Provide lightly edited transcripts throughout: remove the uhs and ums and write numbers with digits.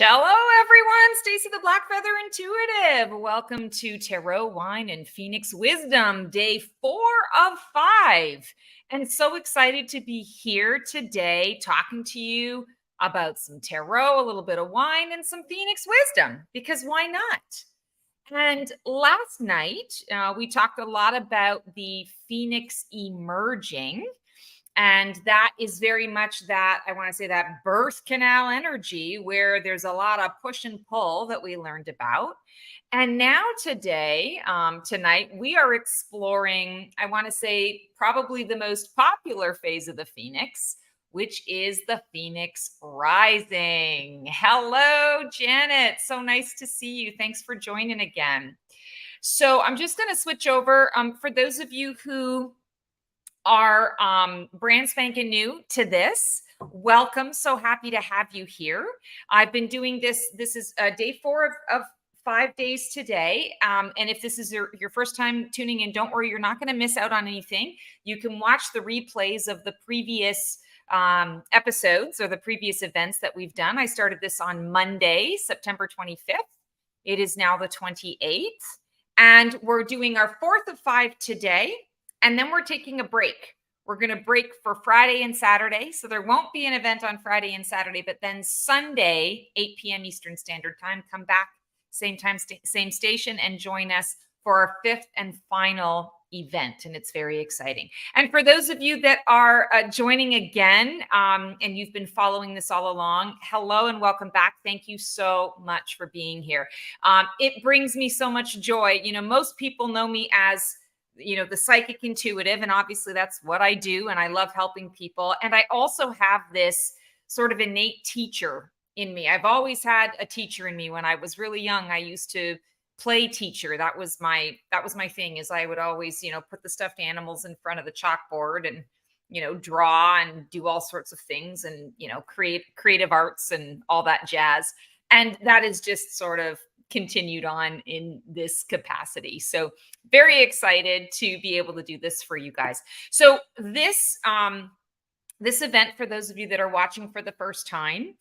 Hello, everyone. Stacey the Black Feather Intuitive. Welcome to Tarot, Wine, and Phoenix Wisdom, day 4 of 5. And so excited to be here today talking to you about some tarot, a little bit of wine, and some Phoenix wisdom, because why not? And last night, we talked a lot about the Phoenix emerging. And that is very much that, I want to say, that birth canal energy where there's a lot of push and pull that we learned about. And now tonight, we are exploring, I want to say, probably the most popular phase of the Phoenix, which is the Phoenix rising. Hello, Janet. So nice to see you. Thanks for joining again. So I'm just going to switch over. For those of you who are brand spanking new to this, welcome. So happy to have you here. I've been doing this. This is day 4 of 5 days today. And if this is your first time tuning in, don't worry, you're not going to miss out on anything. You can watch the replays of the previous episodes or the previous events that we've done. I started this on Monday, September 25th. It is now the 28th. And we're doing our 4th of 5 today. And then we're taking a break. We're going to break for Friday and Saturday. So there won't be an event on Friday and Saturday, but then Sunday, 8 p.m. Eastern Standard Time, come back, same time, same station, and join us for our 5th and final event. And it's very exciting. And for those of you that are joining again, and you've been following this all along, hello and welcome back. Thank you so much for being here. It brings me so much joy. You know, most people know me as the psychic intuitive, and obviously that's what I do, and I love helping people. And I also have this sort of innate teacher in me. I've always had a teacher in me. When I was really young, I used to play teacher. That was my thing, is I would always, put the stuffed animals in front of the chalkboard and, draw and do all sorts of things and, create creative arts and all that jazz. And that is just sort of continued on in this capacity. So very excited to be able to do this for you guys. So this event, for those of you that are watching for the first time,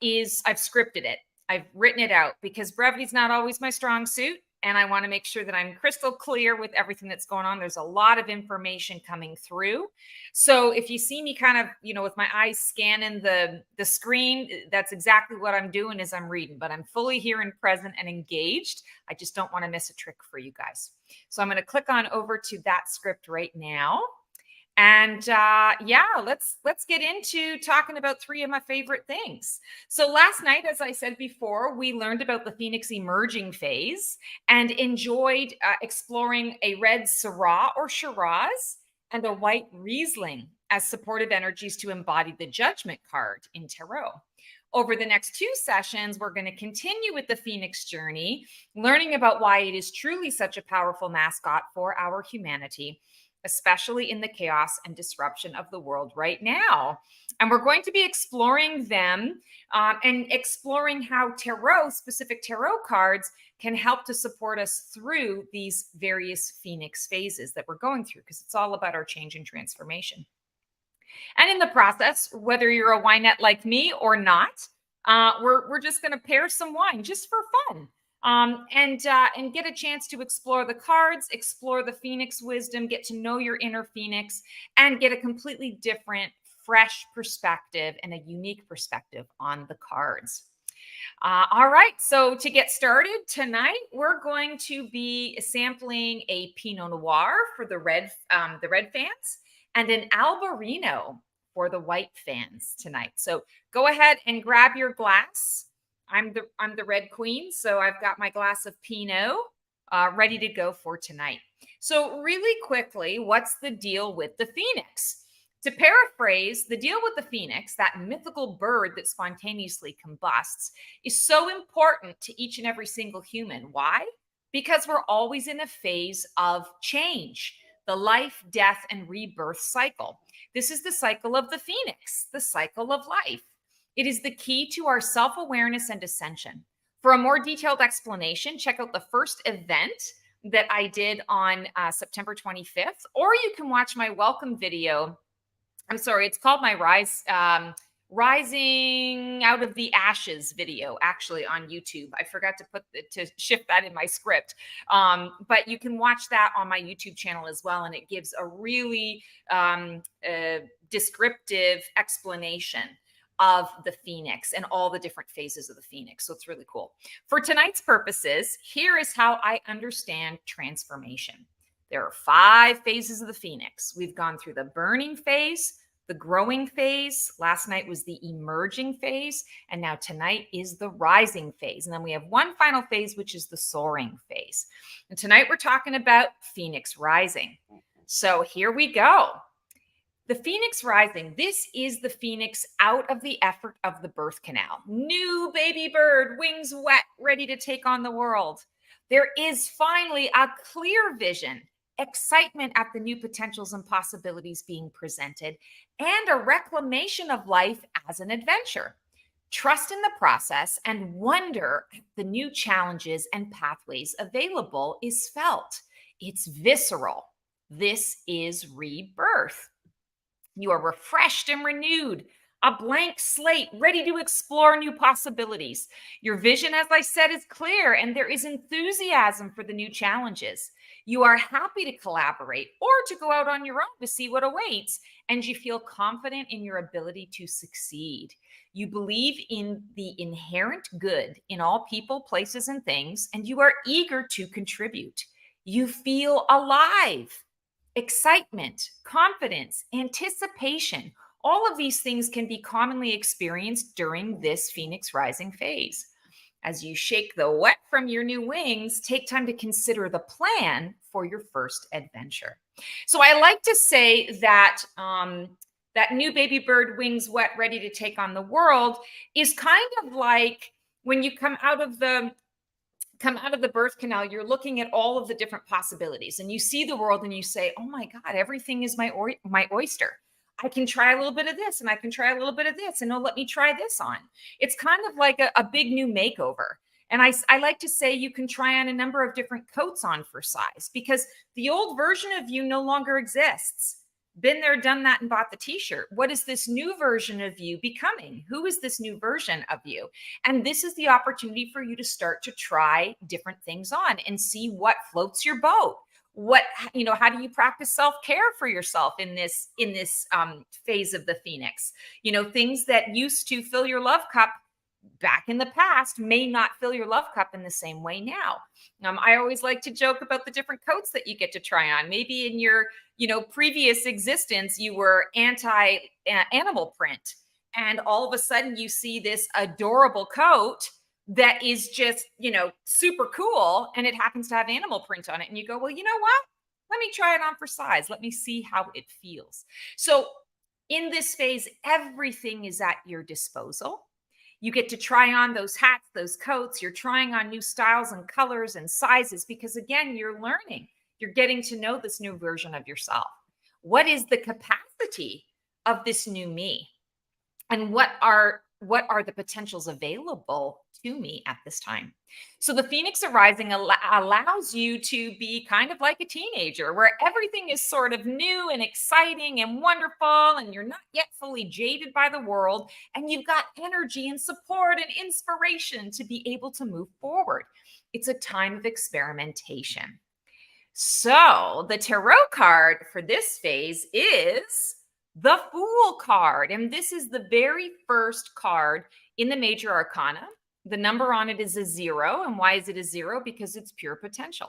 is I've scripted it. I've written it out because brevity is not always my strong suit. And I want to make sure that I'm crystal clear with everything that's going on. There's a lot of information coming through. So if you see me kind of, with my eyes scanning the screen, that's exactly what I'm doing is I'm reading, but I'm fully here and present and engaged. I just don't want to miss a trick for you guys. So I'm going to click on over to that script right now. And let's get into talking about 3 of my favorite things. So last night, as I said before, we learned about the Phoenix emerging phase and enjoyed exploring a red Syrah or Shiraz and a white Riesling as supportive energies to embody the Judgment card in Tarot. Over the next 2 sessions, we're going to continue with the Phoenix journey, learning about why it is truly such a powerful mascot for our humanity, especially in the chaos and disruption of the world right now. And we're going to be exploring them and exploring how specific tarot cards can help to support us through these various Phoenix phases that we're going through, because it's all about our change and transformation. And in the process, whether you're a winette like me or not, we're just going to pair some wine just for fun. And get a chance to explore the cards, explore the Phoenix wisdom, get to know your inner Phoenix, and get a completely different, fresh perspective and a unique perspective on the cards. All right, so to get started tonight, we're going to be sampling a Pinot Noir for the red fans and an Albarino for the white fans tonight. So go ahead and grab your glass. I'm the red queen, so I've got my glass of Pinot ready to go for tonight. So really quickly, what's the deal with the Phoenix? To paraphrase, the deal with the Phoenix, that mythical bird that spontaneously combusts, is so important to each and every single human. Why? Because we're always in a phase of change, the life, death, and rebirth cycle. This is the cycle of the Phoenix, the cycle of life. It is the key to our self-awareness and ascension. For a more detailed explanation, check out the first event that I did on September 25th, or you can watch my welcome video. I'm sorry, it's called my rising out of the ashes video actually on YouTube. I forgot to shift that in my script. But you can watch that on my YouTube channel as well. And it gives a really descriptive explanation of the phoenix and all the different phases of the phoenix. So it's really cool. For tonight's purposes, here is how I understand transformation. There are 5 phases of the phoenix. We've gone through the burning phase, the growing phase. Last night was the emerging phase. And now tonight is the rising phase. And then we have one final phase, which is the soaring phase. And tonight we're talking about phoenix rising. So here we go. The phoenix rising, this is the phoenix out of the effort of the birth canal. New baby bird, wings wet, ready to take on the world. There is finally a clear vision, excitement at the new potentials and possibilities being presented, and a reclamation of life as an adventure. Trust in the process and wonder at the new challenges and pathways available is felt. It's visceral. This is rebirth. You are refreshed and renewed, a blank slate, ready to explore new possibilities. Your vision, as I said, is clear, and there is enthusiasm for the new challenges. You are happy to collaborate or to go out on your own to see what awaits, and you feel confident in your ability to succeed. You believe in the inherent good in all people, places, and things, and you are eager to contribute. You feel alive. Excitement, confidence, anticipation, all of these things can be commonly experienced during this phoenix rising phase. As you shake the wet from your new wings, take time to consider the plan for your first adventure. So I like to say that that new baby bird, wings wet, ready to take on the world is kind of like when you come out of the birth canal, you're looking at all of the different possibilities and you see the world and you say, oh my God, everything is my oyster. I can try a little bit of this and I can try a little bit of this and let me try this on. It's kind of like a big new makeover. And I like to say you can try on a number of different coats on for size because the old version of you no longer exists. Been there, done that, and bought the t-shirt. What is this new version of you becoming? Who is this new version of you? And this is the opportunity for you to start to try different things on and see what floats your boat. How do you practice self-care for yourself in this phase of the phoenix? Things that used to fill your love cup back in the past may not fill your love cup in the same way now. I always like to joke about the different coats that you get to try on. Maybe in your, previous existence, you were anti-animal print. And all of a sudden you see this adorable coat that is just, super cool. And it happens to have animal print on it. And you go, well, you know what? Let me try it on for size. Let me see how it feels. So in this phase, everything is at your disposal. You get to try on those hats, those coats. You're trying on new styles and colors and sizes because, again, you're learning. You're getting to know this new version of yourself. What is the capacity of this new me? And what are the potentials available to me at this time? So the Phoenix arising allows you to be kind of like a teenager where everything is sort of new and exciting and wonderful, and you're not yet fully jaded by the world, and you've got energy and support and inspiration to be able to move forward. It's a time of experimentation. So the tarot card for this phase is the Fool card. And this is the very first card in the major arcana. The number on it is a 0. And why is it a 0? Because it's pure potential.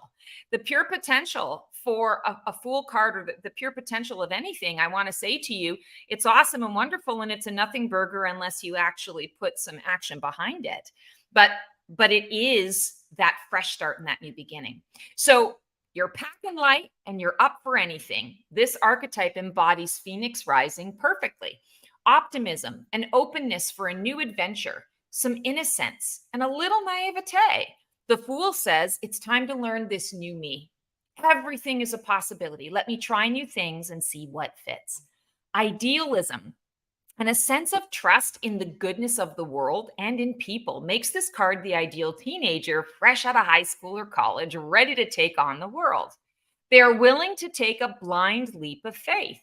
The pure potential for a Fool card, or the pure potential of anything, I want to say to you, it's awesome and wonderful, and it's a nothing burger unless you actually put some action behind it. But it is that fresh start and that new beginning. So you're packing light and you're up for anything. This archetype embodies Phoenix rising perfectly. Optimism and openness for a new adventure, some innocence, and a little naivete. The Fool says, it's time to learn this new me. Everything is a possibility. Let me try new things and see what fits. Idealism and a sense of trust in the goodness of the world and in people makes this card the ideal teenager, fresh out of high school or college, ready to take on the world. They are willing to take a blind leap of faith.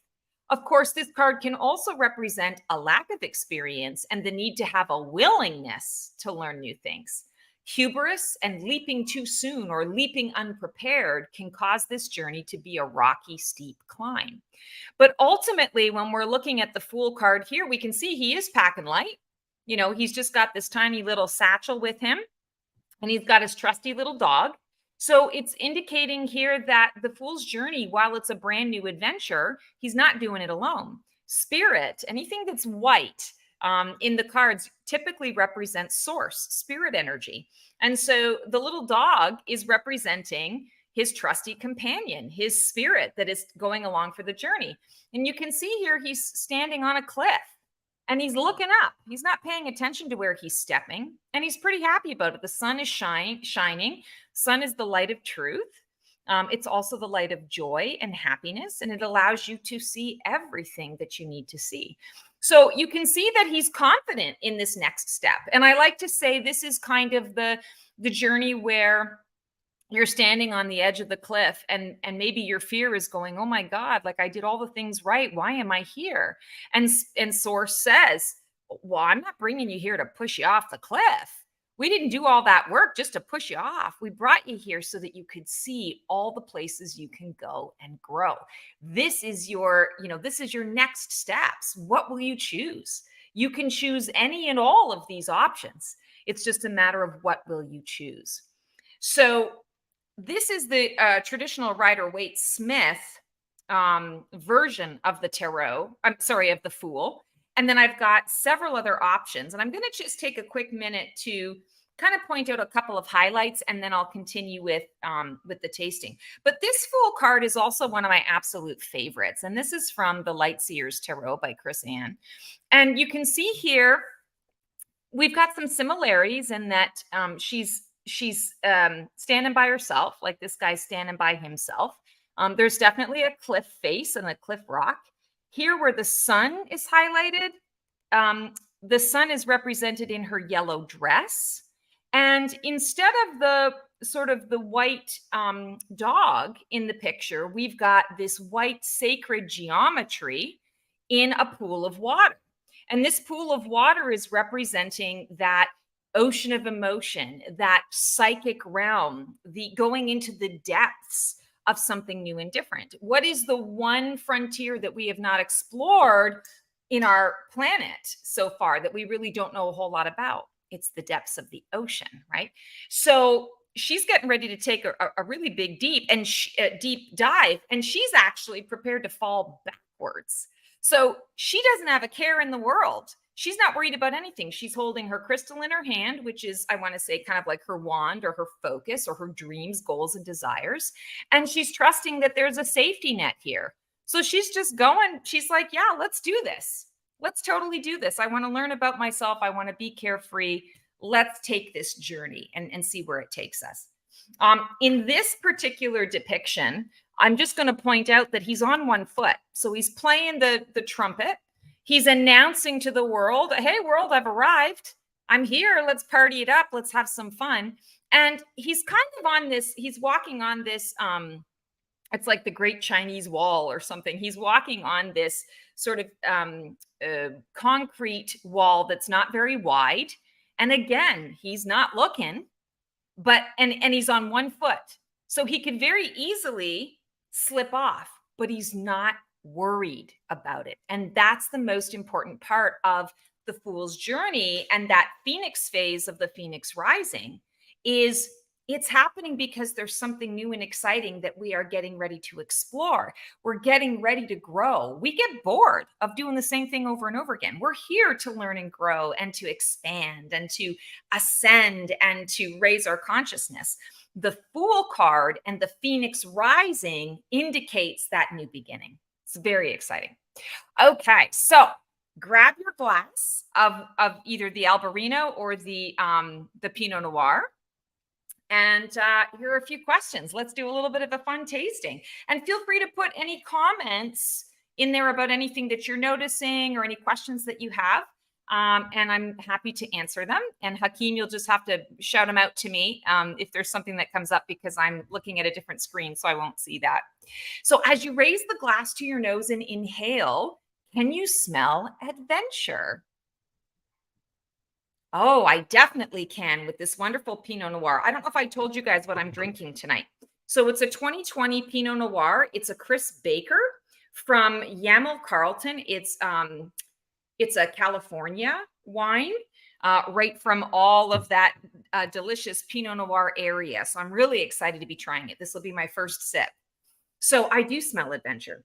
Of course, this card can also represent a lack of experience and the need to have a willingness to learn new things. Hubris and leaping too soon or leaping unprepared can cause this journey to be a rocky, steep climb. But ultimately, when we're looking at the Fool card here, we can see he is packing light. You know, he's just got this tiny little satchel with him, and he's got his trusty little dog. So it's indicating here that the Fool's journey, while it's a brand new adventure, he's not doing it alone. Spirit, anything that's white in the cards typically represents source, spirit energy. And so the little dog is representing his trusty companion, his spirit that is going along for the journey. And you can see here he's standing on a cliff and he's looking up. He's not paying attention to where he's stepping, and he's pretty happy about it. The sun is shining. Sun is the light of truth. It's also the light of joy and happiness, and it allows you to see everything that you need to see. So you can see that he's confident in this next step. And I like to say this is kind of the journey where you're standing on the edge of the cliff and maybe your fear is going, oh my God, like I did all the things right. Why am I here? And Source says, well, I'm not bringing you here to push you off the cliff. We didn't do all that work just to push you off. We brought you here so that you could see all the places you can go and grow. This is your, this is your next steps. What will you choose? You can choose any and all of these options. It's just a matter of what will you choose. So this is the traditional Rider-Waite-Smith version of the tarot. I'm sorry, of the Fool. And then I've got several other options. And I'm going to just take a quick minute to kind of point out a couple of highlights, and then I'll continue with the tasting. But this Fool card is also one of my absolute favorites. And this is from the Lightseers Tarot by Chris Ann. And you can see here, we've got some similarities in that she's standing by herself, like this guy's standing by himself. There's definitely a cliff face and a cliff rock. Here where the sun is highlighted, the sun is represented in her yellow dress. And instead of the sort of the white dog in the picture, we've got this white sacred geometry in a pool of water. And this pool of water is representing that ocean of emotion, that psychic realm, the going into the depths of something new and different. What is the one frontier that we have not explored in our planet so far that we really don't know a whole lot about? It's the depths of the ocean, right? So she's getting ready to take a really big deep dive, and she's actually prepared to fall backwards. So she doesn't have a care in the world. She's not worried about anything. She's holding her crystal in her hand, which is, I want to say, kind of like her wand or her focus or her dreams, goals, and desires. And she's trusting that there's a safety net here. So she's just going, she's like, yeah, let's do this. Let's totally do this. I want to learn about myself. I want to be carefree. Let's take this journey and see where it takes us. In this particular depiction, I'm just going to point out that he's on one foot. So he's playing the trumpet. He's announcing to the world, hey, world, I've arrived. I'm here. Let's party it up. Let's have some fun. And he's kind of on this, he's walking on this, it's like the Great Chinese Wall or something. He's walking on this sort of concrete wall that's not very wide. And again, he's not looking, but, and he's on one foot. So he could very easily slip off, but he's not worried about it. And that's the most important part of the Fool's journey. And that Phoenix phase of the Phoenix rising is it's happening because there's something new and exciting that we are getting ready to explore. We're getting ready to grow. We get bored of doing the same thing over and over again. We're here to learn and grow and to expand and to ascend and to raise our consciousness. The Fool card and the Phoenix rising indicates that new beginning. It's very exciting. Okay, so grab your glass of either the Albarino or the Pinot Noir. And here are a few questions. Let's do a little bit of a fun tasting. And feel free to put any comments in there about anything that you're noticing or any questions that you have. and I'm happy to answer them. And Hakeem, you'll just have to shout them out to me if there's something that comes up because I'm looking at a different screen, so I won't see that. So, as you raise the glass to your nose and inhale, can you smell adventure? Oh, I definitely can with this wonderful Pinot Noir. I don't know if I told you guys what I'm drinking tonight. So it's a 2020 Pinot Noir. It's a Chris Baker from Yamel Carlton. It's a California wine, right from all of that delicious Pinot Noir area. So I'm really excited to be trying it. This will be my first sip. So I do smell adventure.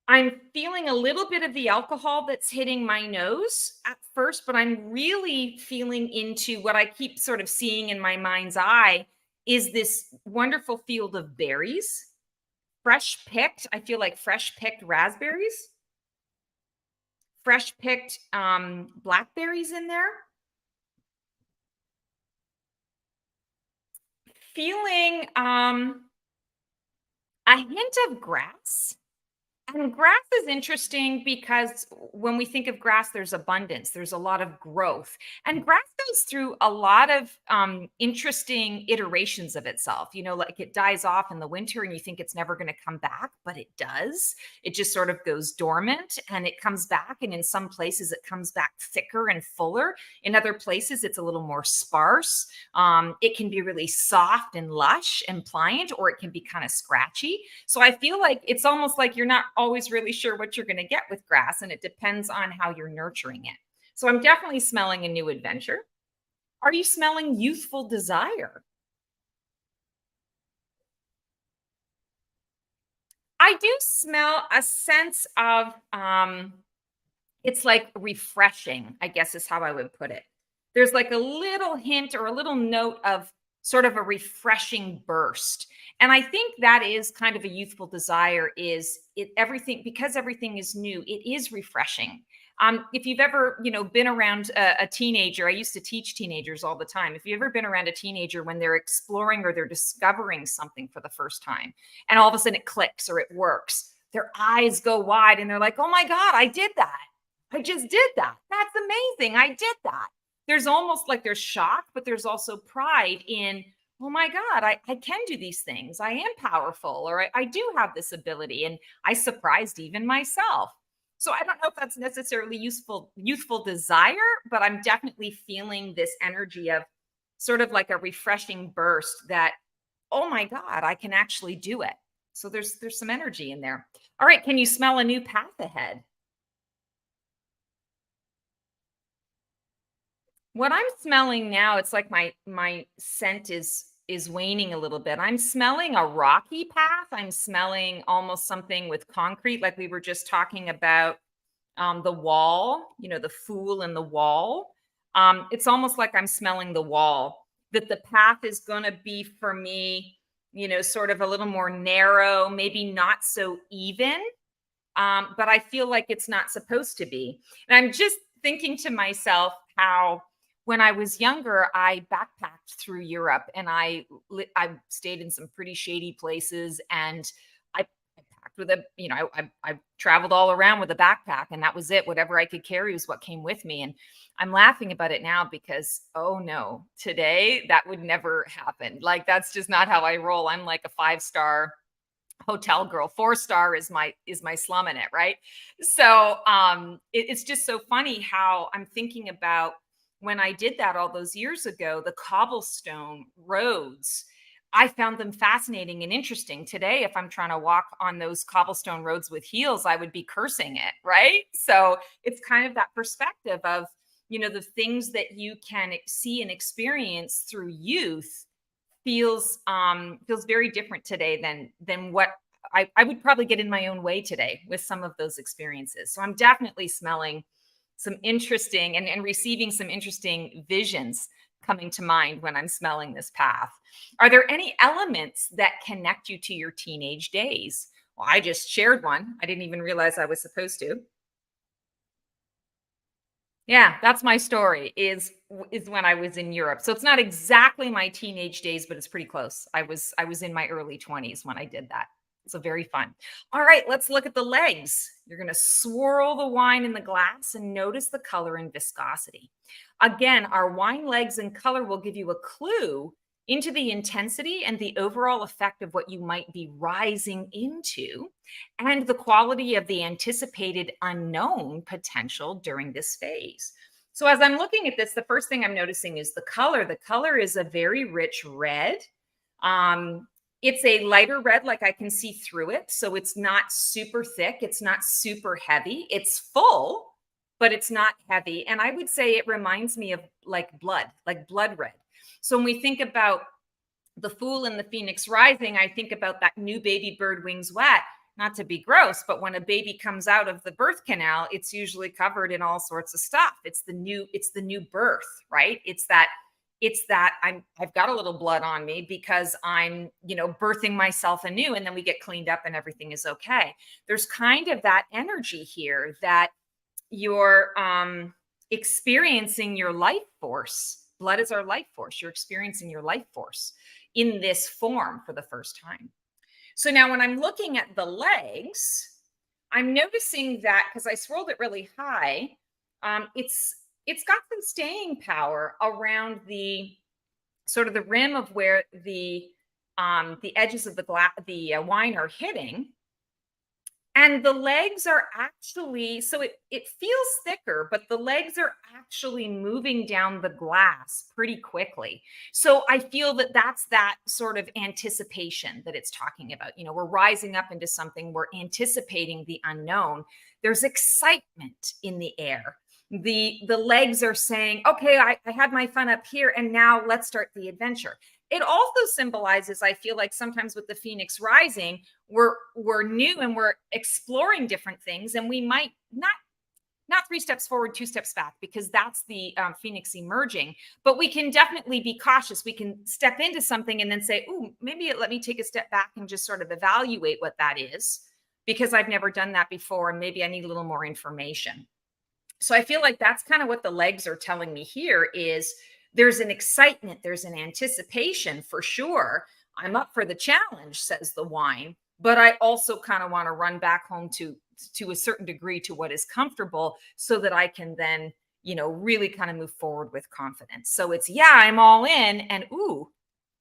I'm feeling a little bit of the alcohol that's hitting my nose at first, but I'm really feeling into what I keep sort of seeing in my mind's eye is this wonderful field of berries, fresh picked. I feel like fresh picked raspberries, fresh picked blackberries in there. Feeling a hint of grass. And grass is interesting because when we think of grass, there's abundance, there's a lot of growth. And grass goes through a lot of interesting iterations of itself. You know, like it dies off in the winter and you think it's never going to come back, but it does. It just sort of goes dormant and it comes back. And in some places, it comes back thicker and fuller. In other places, it's a little more sparse. It can be really soft and lush and pliant, or it can be kind of scratchy. So I feel like it's almost like you're not always really sure what you're going to get with grass, and it depends on how you're nurturing it. So I'm definitely smelling a new adventure. Are you smelling youthful desire? I do smell a sense of it's like refreshing, I guess is how I would put it. There's like a little hint or a little note of sort of a refreshing burst. And I think that is kind of a youthful desire is it everything because everything is new, it is refreshing. If you've ever, been around a teenager, I used to teach teenagers all the time. If you've ever been around a teenager when they're exploring or they're discovering something for the first time, and all of a sudden it clicks or it works, their eyes go wide and they're like, oh my God, I did that. I just did that. That's amazing. I did that. There's almost like there's shock, but there's also pride in, oh my God, I can do these things. I am powerful, or I do have this ability. And I surprised even myself. So I don't know if that's necessarily youthful desire, but I'm definitely feeling this energy of sort of like a refreshing burst that, oh my God, I can actually do it. So there's some energy in there. All right, can you smell a new path ahead? What I'm smelling now, it's like my scent is waning a little bit. I'm smelling a rocky path. I'm smelling almost something with concrete, like we were just talking about the wall, the fool in the wall. It's almost like I'm smelling the wall, that the path is going to be for me, sort of a little more narrow, maybe not so even. But I feel like it's not supposed to be. And I'm just thinking to myself how when I was younger, I backpacked through Europe and I stayed in some pretty shady places and I packed with I traveled all around with a backpack and that was it. Whatever I could carry was what came with me. And I'm laughing about it now because, oh no, today that would never happen. Like that's just not how I roll. I'm like a 5-star hotel girl. 4-star is my slum in it, right? So it's just so funny how I'm thinking about when I did that all those years ago, the cobblestone roads. I found them fascinating and interesting. Today, if I'm trying to walk on those cobblestone roads with heels, I would be cursing it, right? So it's kind of that perspective of, the things that you can see and experience through youth feels very different today than what I would probably get in my own way today with some of those experiences. So I'm definitely smelling some interesting and receiving some interesting visions coming to mind when I'm smelling this path. Are there any elements that connect you to your teenage days? Well, I just shared one. I didn't even realize I was supposed to. Yeah, that's my story is when I was in Europe. So it's not exactly my teenage days, but it's pretty close. I was in my early 20s when I did that. So very fun. All right, let's look at the legs. You're going to swirl the wine in the glass and notice the color and viscosity. Again, our wine legs and color will give you a clue into the intensity and the overall effect of what you might be rising into and the quality of the anticipated unknown potential during this phase. So as I'm looking at this, the first thing I'm noticing is the color. The color is a very rich red. Um, it's a lighter red, like I can see through it. So it's not super thick. It's not super heavy. It's full, but it's not heavy. And I would say it reminds me of like blood red. So when we think about the Fool and the Phoenix Rising, I think about that new baby bird wings wet. Not to be gross, but when a baby comes out of the birth canal, it's usually covered in all sorts of stuff. It's the new birth, right? It's that I've got a little blood on me because I'm, birthing myself anew, and then we get cleaned up and everything is okay. There's kind of that energy here that you're experiencing your life force. Blood is our life force. You're experiencing your life force in this form for the first time. So now when I'm looking at the legs, I'm noticing that because I swirled it really high, it's got some staying power around the sort of the rim of where the edges of the wine are hitting. And the legs are actually, so it feels thicker, but the legs are actually moving down the glass pretty quickly. So I feel that that's that sort of anticipation that it's talking about. We're rising up into something, we're anticipating the unknown. There's excitement in the air. The legs are saying, okay, I had my fun up here, and now let's start the adventure. It also symbolizes, I feel like sometimes with the Phoenix Rising, we're new and we're exploring different things, and we might not 3 steps forward, 2 steps back, because that's the Phoenix emerging. But we can definitely be cautious. We can step into something and then say, "Ooh, maybe let me take a step back and just sort of evaluate what that is, because I've never done that before, and maybe I need a little more information." So I feel like that's kind of what the legs are telling me here is there's an excitement, there's an anticipation for sure. I'm up for the challenge, says the wine, but I also kind of want to run back home to a certain degree to what is comfortable so that I can then, really kind of move forward with confidence. So it's, yeah, I'm all in, and ooh,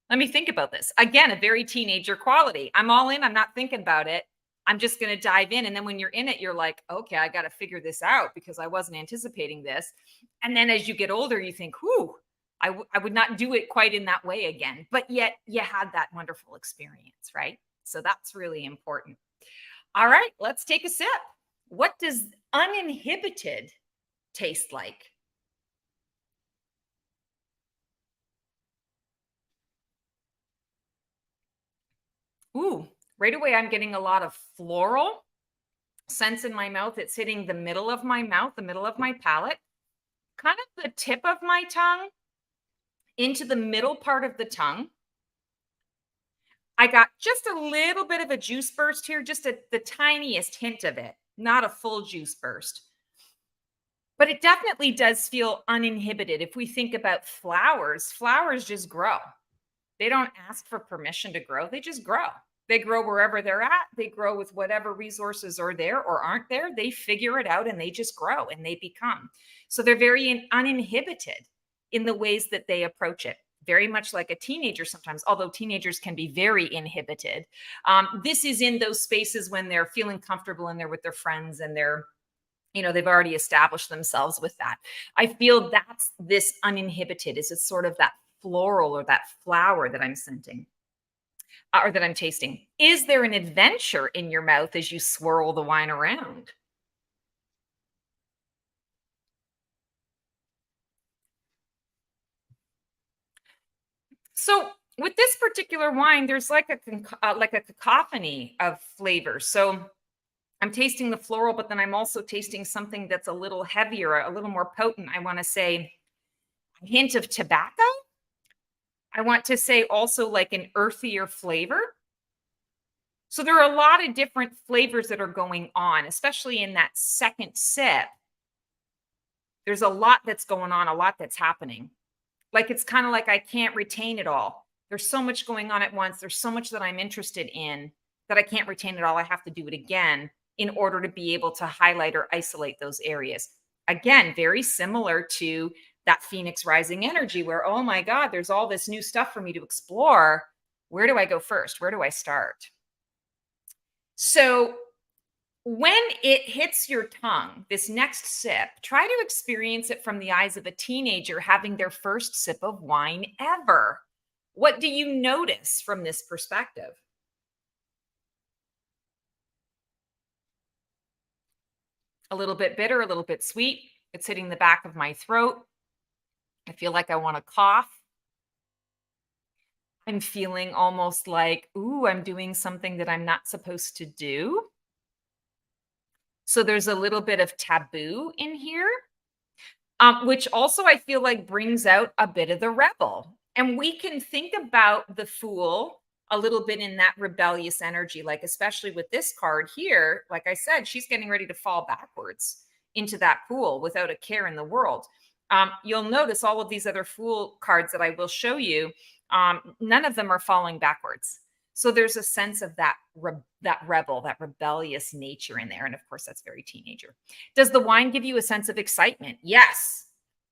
let me think about this. Again, a very teenager quality. I'm all in, I'm not thinking about it. I'm just going to dive in. And then when you're in it, you're like, okay, I got to figure this out because I wasn't anticipating this. And then as you get older, you think, whew, I would not do it quite in that way again. But yet you had that wonderful experience, right? So that's really important. All right, let's take a sip. What does uninhibited taste like? Ooh, right away, I'm getting a lot of floral scents in my mouth. It's hitting the middle of my mouth, the middle of my palate, kind of the tip of my tongue into the middle part of the tongue. I got just a little bit of a juice burst here, just the tiniest hint of it, not a full juice burst. But it definitely does feel uninhibited. If we think about flowers, flowers just grow. They don't ask for permission to grow, they just grow. They grow wherever they're at. They grow with whatever resources are there or aren't there. They figure it out and they just grow and they become. So they're very uninhibited in the ways that they approach it. Very much like a teenager sometimes, although teenagers can be very inhibited. This is in those spaces when they're feeling comfortable and they're with their friends and they've already established themselves with that. I feel that's this uninhibited is it's sort of that floral or that flower that I'm scenting or that I'm tasting. Is there an adventure in your mouth as you swirl the wine around? So with this particular wine, there's like a cacophony of flavors. So I'm tasting the floral, but then I'm also tasting something that's a little heavier, a little more potent. I want to say a hint of tobacco. I want to say also like an earthier flavor. So there are a lot of different flavors that are going on, especially in that second sip. There's a lot that's going on, a lot that's happening. Like it's kind of like I can't retain it all. There's so much going on at once. There's so much that I'm interested in. that I can't retain it all. I have to do it again in order to be able to highlight or isolate those areas. Again, very similar to that Phoenix rising energy where, oh my God, there's all this new stuff for me to explore. Where do I go first? Where do I start? So, when it hits your tongue, this next sip, try to experience it from the eyes of a teenager having their first sip of wine ever. What do you notice from this perspective? A little bit bitter, a little bit sweet. It's hitting the back of my throat. I feel like I want to cough. I'm feeling almost like, ooh, I'm doing something that I'm not supposed to do. So there's a little bit of taboo in here, which also I feel like brings out a bit of the rebel. And we can think about the fool a little bit in that rebellious energy, like especially with this card here. Like I said, she's getting ready to fall backwards into that pool without a care in the world. You'll notice all of these other fool cards that I will show you. None of them are falling backwards. So there's a sense of that rebel, that rebellious nature in there, and of course that's very teenager. Does the wine give you a sense of excitement? Yes.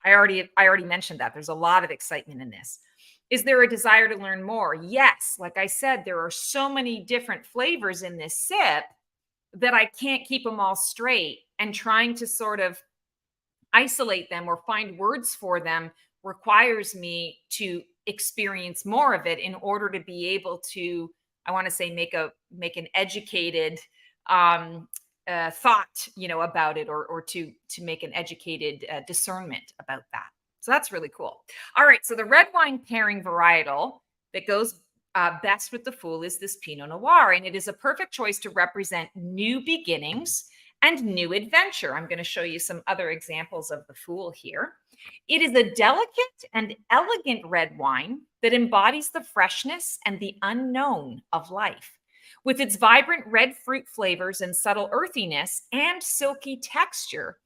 I already mentioned that. There's a lot of excitement in this. Is there a desire to learn more? Yes. Like I said, there are so many different flavors in this sip that I can't keep them all straight, and trying to sort of isolate them or find words for them requires me to experience more of it in order to be able to, I want to say, make an educated thought, about it, or to make an educated discernment about that. So that's really cool. All right, so the red wine pairing varietal that goes best with the fool is this Pinot Noir, and it is a perfect choice to represent new beginnings and new adventure. I'm going to show you some other examples of the fool here. It is a delicate and elegant red wine that embodies the freshness and the unknown of life. With its vibrant red fruit flavors and subtle earthiness and silky texture,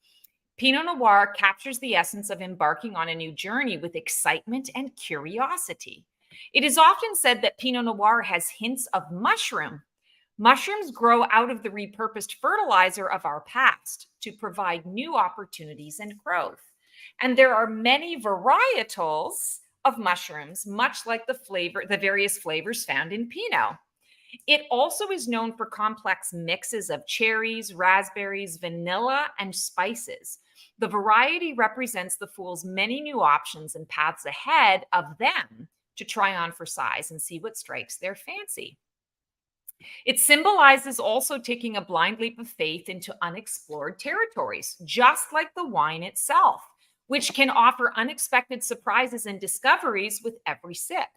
Pinot Noir captures the essence of embarking on a new journey with excitement and curiosity. It is often said that Pinot Noir has hints of mushroom. Mushrooms grow out of the repurposed fertilizer of our past to provide new opportunities and growth. And there are many varietals of mushrooms, much like the various flavors found in Pinot. It also is known for complex mixes of cherries, raspberries, vanilla, and spices. The variety represents the fool's many new options and paths ahead of them to try on for size and see what strikes their fancy. It symbolizes also taking a blind leap of faith into unexplored territories, just like the wine itself, which can offer unexpected surprises and discoveries with every sip.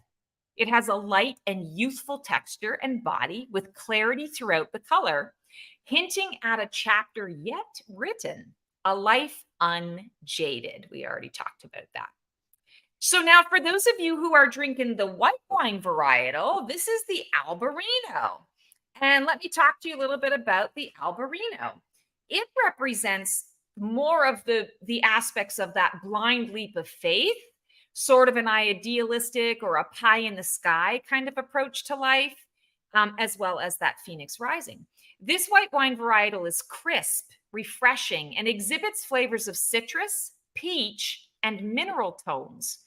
It has a light and youthful texture and body with clarity throughout the color, hinting at a chapter yet written, a life unjaded. We already talked about that. So now for those of you who are drinking the white wine varietal, this is the Albarino. And let me talk to you a little bit about the Albarino. It represents more of the aspects of that blind leap of faith, sort of an idealistic or a pie in the sky kind of approach to life, as well as that Phoenix rising. This white wine varietal is crisp, refreshing, and exhibits flavors of citrus, peach, and mineral tones.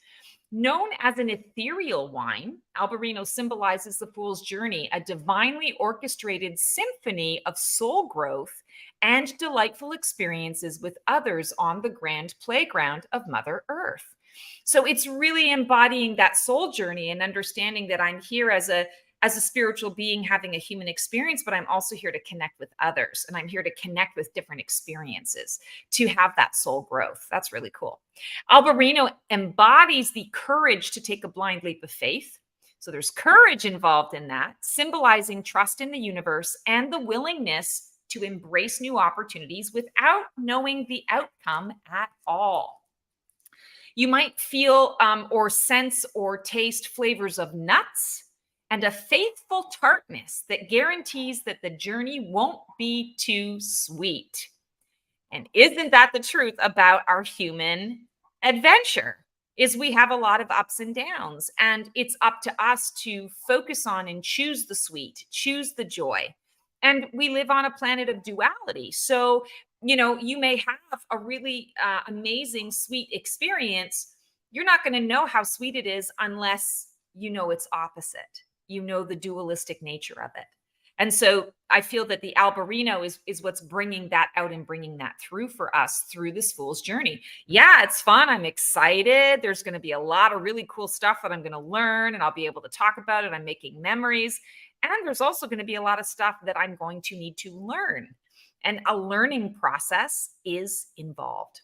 Known as an ethereal wine, Albarino symbolizes the fool's journey, a divinely orchestrated symphony of soul growth and delightful experiences with others on the grand playground of Mother Earth. So it's really embodying that soul journey and understanding that I'm here as a spiritual being having a human experience, but I'm also here to connect with others, and I'm here to connect with different experiences to have that soul growth. That's really cool. Albarino embodies the courage to take a blind leap of faith. So there's courage involved in that, symbolizing trust in the universe and the willingness to embrace new opportunities without knowing the outcome at all. You might feel or sense or taste flavors of nuts and a faithful tartness that guarantees that the journey won't be too sweet. And isn't that the truth about our human adventure? is we have a lot of ups and downs, and it's up to us to focus on and choose the sweet, choose the joy. And we live on a planet of duality. So, you may have a really amazing, sweet experience. You're not going to know how sweet it is unless you know its opposite. You know the dualistic nature of it. And so I feel that the Alberino is what's bringing that out and bringing that through for us through this fool's journey. Yeah, it's fun. I'm excited. There's going to be a lot of really cool stuff that I'm going to learn and I'll be able to talk about it. I'm making memories. And there's also going to be a lot of stuff that I'm going to need to learn. And a learning process is involved.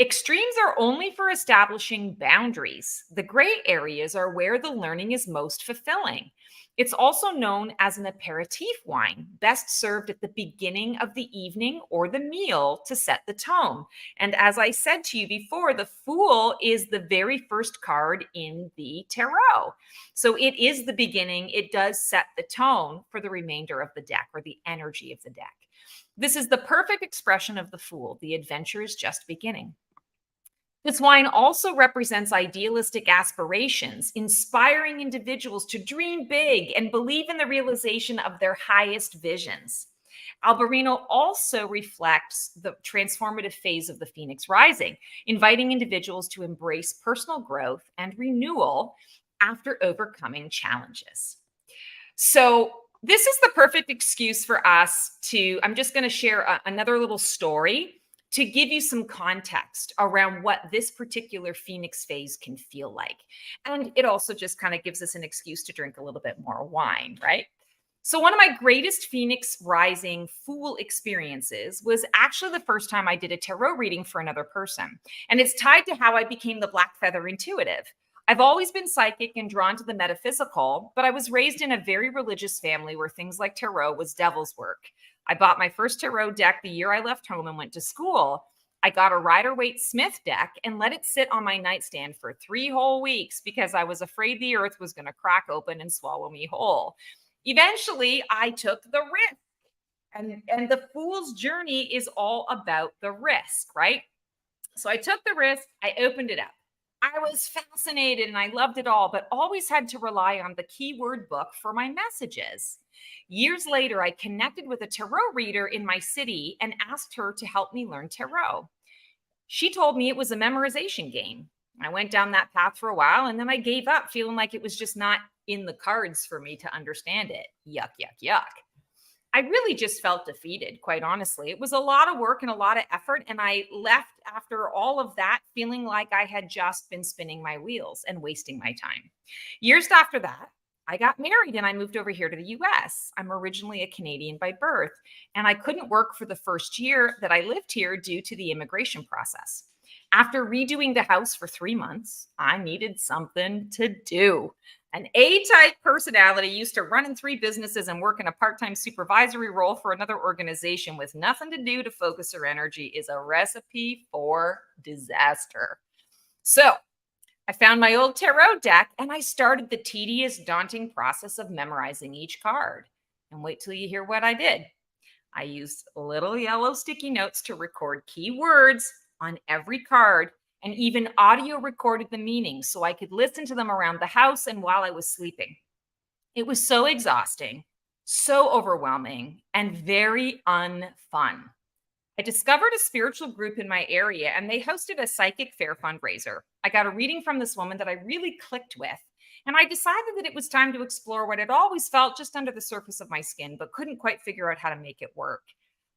Extremes are only for establishing boundaries. The gray areas are where the learning is most fulfilling. It's also known as an aperitif wine, best served at the beginning of the evening or the meal to set the tone. And as I said to you before, the Fool is the very first card in the tarot. So it is the beginning. It does set the tone for the remainder of the deck or the energy of the deck. This is the perfect expression of the Fool. The adventure is just beginning. This wine also represents idealistic aspirations, inspiring individuals to dream big and believe in the realization of their highest visions. Alberino also reflects the transformative phase of the Phoenix Rising, inviting individuals to embrace personal growth and renewal after overcoming challenges. So, this is the perfect excuse for us to, I'm just going to share another little story to give you some context around what this particular Phoenix phase can feel like. And it also just kind of gives us an excuse to drink a little bit more wine, right? So, one of my greatest Phoenix Rising Fool experiences was actually the first time I did a tarot reading for another person. And it's tied to how I became the Black Feather Intuitive. I've always been psychic and drawn to the metaphysical, but I was raised in a very religious family where things like tarot was devil's work. I bought my first tarot deck the year I left home and went to school. I got a Rider-Waite Smith deck and let it sit on my nightstand for 3 whole weeks because I was afraid the earth was going to crack open and swallow me whole. Eventually, I took the risk. And the Fool's journey is all about the risk, right? So I took the risk, I opened it up. I was fascinated and I loved it all, but always had to rely on the keyword book for my messages. Years later, I connected with a tarot reader in my city and asked her to help me learn tarot. She told me it was a memorization game. I went down that path for a while and then I gave up, feeling like it was just not in the cards for me to understand it. Yuck, yuck, yuck. I really just felt defeated, quite honestly. It was a lot of work and a lot of effort. And I left after all of that feeling like I had just been spinning my wheels and wasting my time. Years after that, I got married and I moved over here to the US. I'm originally a Canadian by birth, and I couldn't work for the first year that I lived here due to the immigration process. After redoing the house for 3 months, I needed something to do. An A-type personality used to run in 3 businesses and work in a part-time supervisory role for another organization with nothing to do to focus her energy is a recipe for disaster. So I found my old tarot deck and I started the tedious, daunting process of memorizing each card. And wait till you hear what I did. I used little yellow sticky notes to record key words on every card and even audio recorded the meaning so I could listen to them around the house and while I was sleeping. It was so exhausting, so overwhelming, and very unfun. I discovered a spiritual group in my area and they hosted a psychic fair fundraiser. I got a reading from this woman that I really clicked with, and I decided that it was time to explore what I'd always felt just under the surface of my skin, but couldn't quite figure out how to make it work.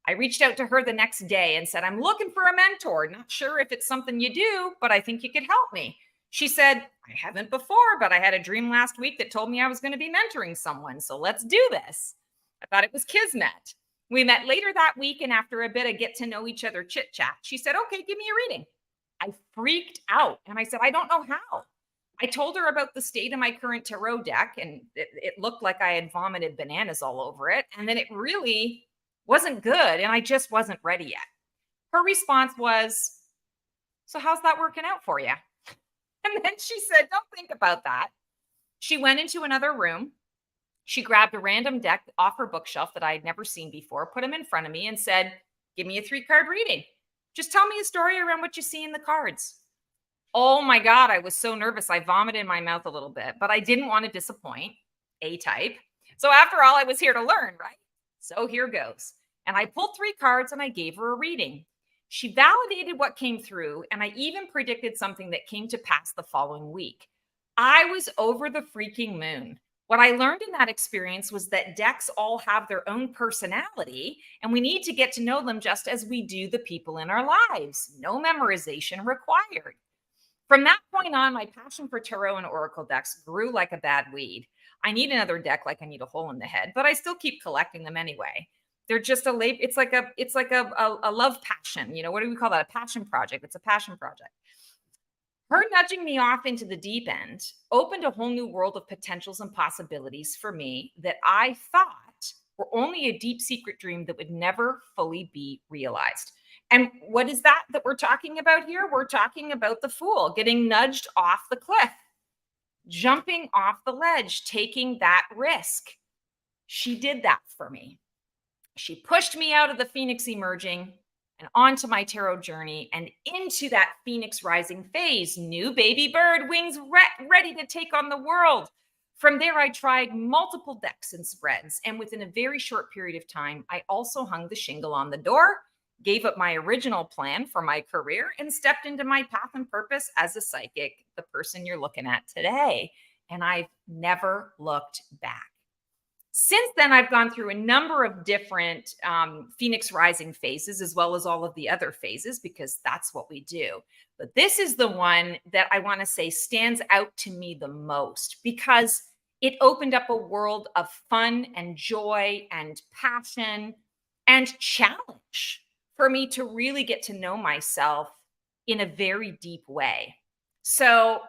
I reached out to her the next day and said, I'm looking for a mentor. Not sure if it's something you do, but I think you could help me. She said, I haven't before, but I had a dream last week that told me I was going to be mentoring someone. So let's do this. I thought it was kismet. We met later that week, and after a bit of get to know each other chit chat, she said, okay, give me a reading. I freaked out and I said, I don't know how. I told her about the state of my current tarot deck, and it looked like I had vomited bananas all over it. And then it really wasn't good, and I just wasn't ready yet. Her response was, so how's that working out for you? And then she said, don't think about that. She went into another room. She grabbed a random deck off her bookshelf that I had never seen before, put them in front of me and said, give me a 3-card reading. Just tell me a story around what you see in the cards. Oh my God, I was so nervous. I vomited in my mouth a little bit, but I didn't want to disappoint A type. So after all, I was here to learn, right? So here goes. And I pulled three cards and I gave her a reading. She validated what came through, and I even predicted something that came to pass the following week. I was over the freaking moon. What I learned in that experience was that decks all have their own personality, and we need to get to know them just as we do the people in our lives. No memorization required. From that point on, my passion for tarot and oracle decks grew like a bad weed. I need another deck like I need a hole in the head, but I still keep collecting them anyway. They're just it's like a love passion. You know, what do we call that? A passion project. It's a passion project. Her nudging me off into the deep end opened a whole new world of potentials and possibilities for me that I thought were only a deep secret dream that would never fully be realized. And what is that we're talking about here? We're talking about the fool getting nudged off the cliff, jumping off the ledge, taking that risk. She did that for me. She pushed me out of the phoenix emerging and onto my tarot journey and into that phoenix rising phase. New baby bird, wings ready to take on the world. From there, I tried multiple decks and spreads. And within a very short period of time, I also hung the shingle on the door, gave up my original plan for my career, and stepped into my path and purpose as a psychic, the person you're looking at today. And I've never looked back. Since then, I've gone through a number of different Phoenix rising phases, as well as all of the other phases, because that's what we do. But this is the one that I want to say stands out to me the most because it opened up a world of fun and joy and passion and challenge for me to really get to know myself in a very deep way. So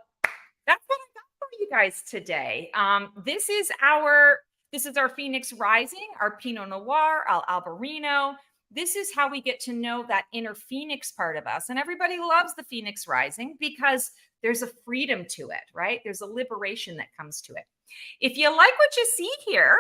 that's what I got for you guys today. This is our Phoenix Rising, our Pinot Noir, our Albarino. This is how we get to know that inner Phoenix part of us. And everybody loves the Phoenix Rising because there's a freedom to it, right? There's a liberation that comes to it. If you like what you see here,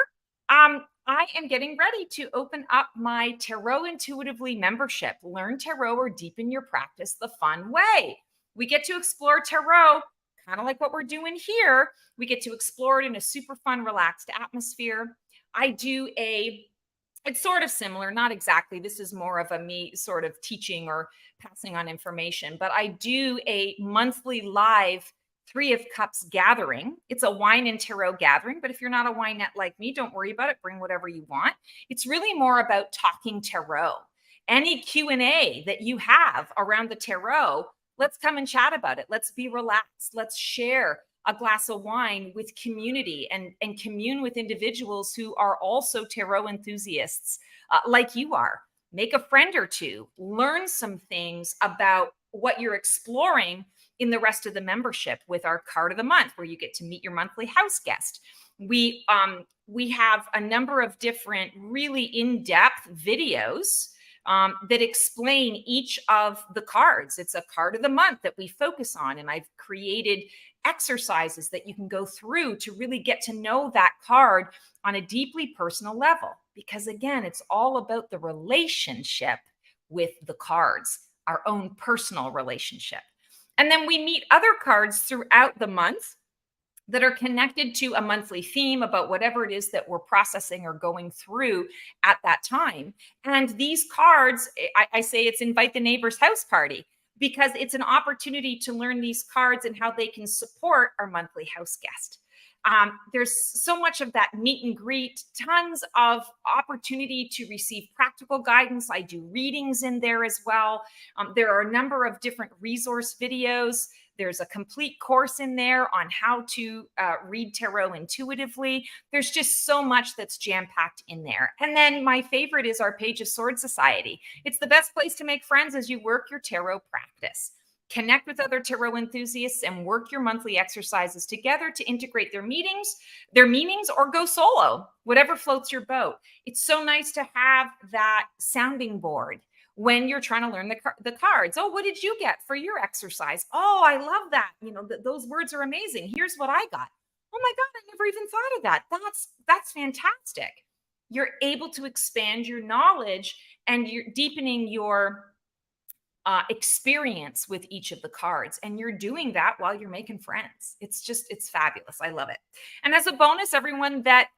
I am getting ready to open up my Tarot Intuitively membership. Learn tarot or deepen your practice the fun way. We get to explore tarot kind of like what we're doing here. We get to explore it in a super fun, relaxed atmosphere. It's sort of similar, not exactly. This is more of a me sort of teaching or passing on information, but I do a monthly live Three of Cups gathering. It's a wine and tarot gathering, but if you're not a winette like me, don't worry about it. Bring whatever you want. It's really more about talking tarot. Any Q&A that you have around the tarot, let's come and chat about it. Let's be relaxed. Let's share a glass of wine with community and commune with individuals who are also tarot enthusiasts like you are. Make a friend or two. Learn some things about what you're exploring in the rest of the membership with our card of the month, where you get to meet your monthly house guest. We have a number of different really in-depth videos that explain each of the cards. It's a card of the month that we focus on. And I've created exercises that you can go through to really get to know that card on a deeply personal level. Because again, it's all about the relationship with the cards, our own personal relationship. And then we meet other cards throughout the month that are connected to a monthly theme about whatever it is that we're processing or going through at that time. And these cards, I say it's invite the neighbor's house party, because it's an opportunity to learn these cards and how they can support our monthly house guest. There's so much of that meet and greet, tons of opportunity to receive practical guidance. I do readings in there as well. There are a number of different resource videos. There's a complete course in there on how to read tarot intuitively. There's just so much that's jam-packed in there. And then my favorite is our Page of Swords Society. It's the best place to make friends as you work your tarot practice. Connect with other tarot enthusiasts and work your monthly exercises together to integrate their meanings, or go solo, whatever floats your boat. It's so nice to have that sounding board when you're trying to learn the cards. Oh, what did you get for your exercise? Oh, I love that. You know, those words are amazing. Here's what I got. Oh my God, I never even thought of that. That's fantastic. You're able to expand your knowledge and you're deepening your experience with each of the cards. And you're doing that while you're making friends. It's fabulous. I love it. And as a bonus, everyone that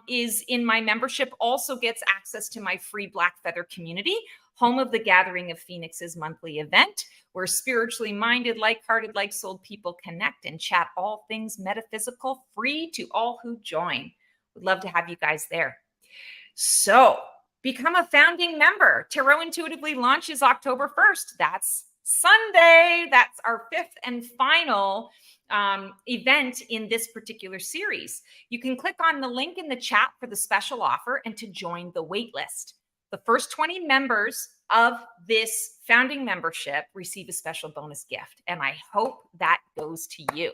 is in my membership also gets access to my free Black Feather community, home of the Gathering of Phoenixes monthly event, where spiritually minded, like-hearted, like-souled people connect and chat all things metaphysical, free to all who join. Would love to have you guys there. So become a founding member. Tarot Intuitively launches October 1st. That's Sunday. That's our fifth and final event in this particular series. You can click on the link in the chat for the special offer and to join the wait list. The first 20 members of this founding membership receive a special bonus gift, and I hope that goes to you.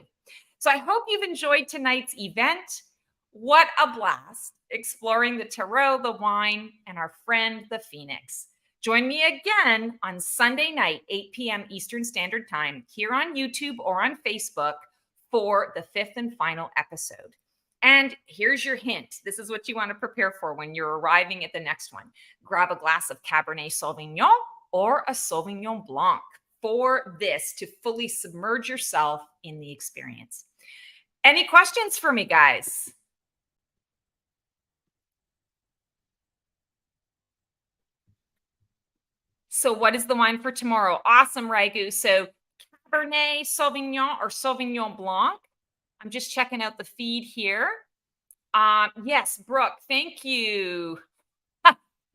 So I hope you've enjoyed tonight's event. What a blast exploring the tarot, the wine, and our friend, the Phoenix. Join me again on Sunday night, 8 p.m. Eastern Standard Time, here on YouTube or on Facebook for the fifth and final episode. And here's your hint. This is what you want to prepare for when you're arriving at the next one. Grab a glass of Cabernet Sauvignon or a Sauvignon Blanc for this to fully submerge yourself in the experience. Any questions for me, guys? So what is the wine for tomorrow? Awesome, Ragu. So Cabernet Sauvignon or Sauvignon Blanc. I'm just checking out the feed here. Yes, Brooke, thank you.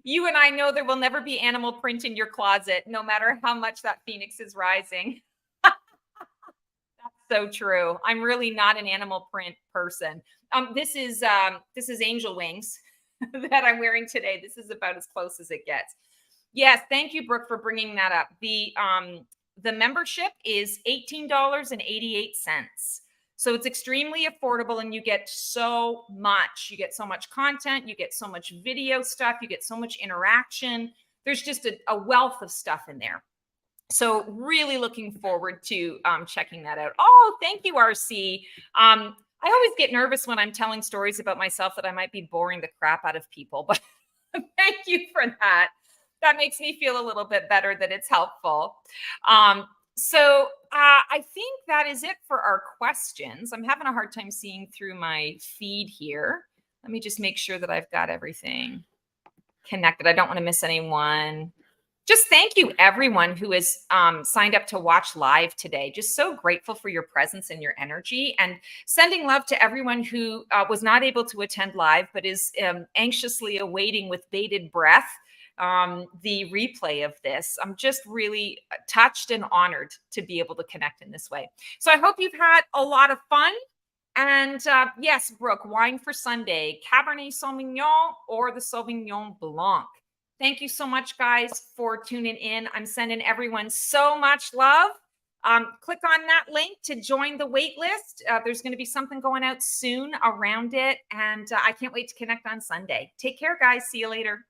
You and I know there will never be animal print in your closet, no matter how much that Phoenix is rising. That's so true. I'm really not an animal print person. This is angel wings that I'm wearing today. This is about as close as it gets. Yes, thank you, Brooke, for bringing that up. The membership is $18.88. So it's extremely affordable, and you get so much. You get so much content. You get so much video stuff. You get so much interaction. There's just a wealth of stuff in there. So really looking forward to checking that out. Oh, thank you, RC. I always get nervous when I'm telling stories about myself that I might be boring the crap out of people, but thank you for that. That makes me feel a little bit better that it's helpful. So I think that is it for our questions. I'm having a hard time seeing through my feed here. Let me just make sure that I've got everything connected. I don't want to miss anyone. Just thank you, everyone who has signed up to watch live today. Just so grateful for your presence and your energy, and sending love to everyone who was not able to attend live, but is anxiously awaiting with bated breath the replay of this. I'm just really touched and honored to be able to connect in this way. So I hope you've had a lot of fun. And yes, Brooke, wine for Sunday, Cabernet Sauvignon or the Sauvignon Blanc. Thank you so much, guys, for tuning in. I'm sending everyone so much love. Click on that link to join the wait list. There's going to be something going out soon around it. And I can't wait to connect on Sunday. Take care, guys. See you later.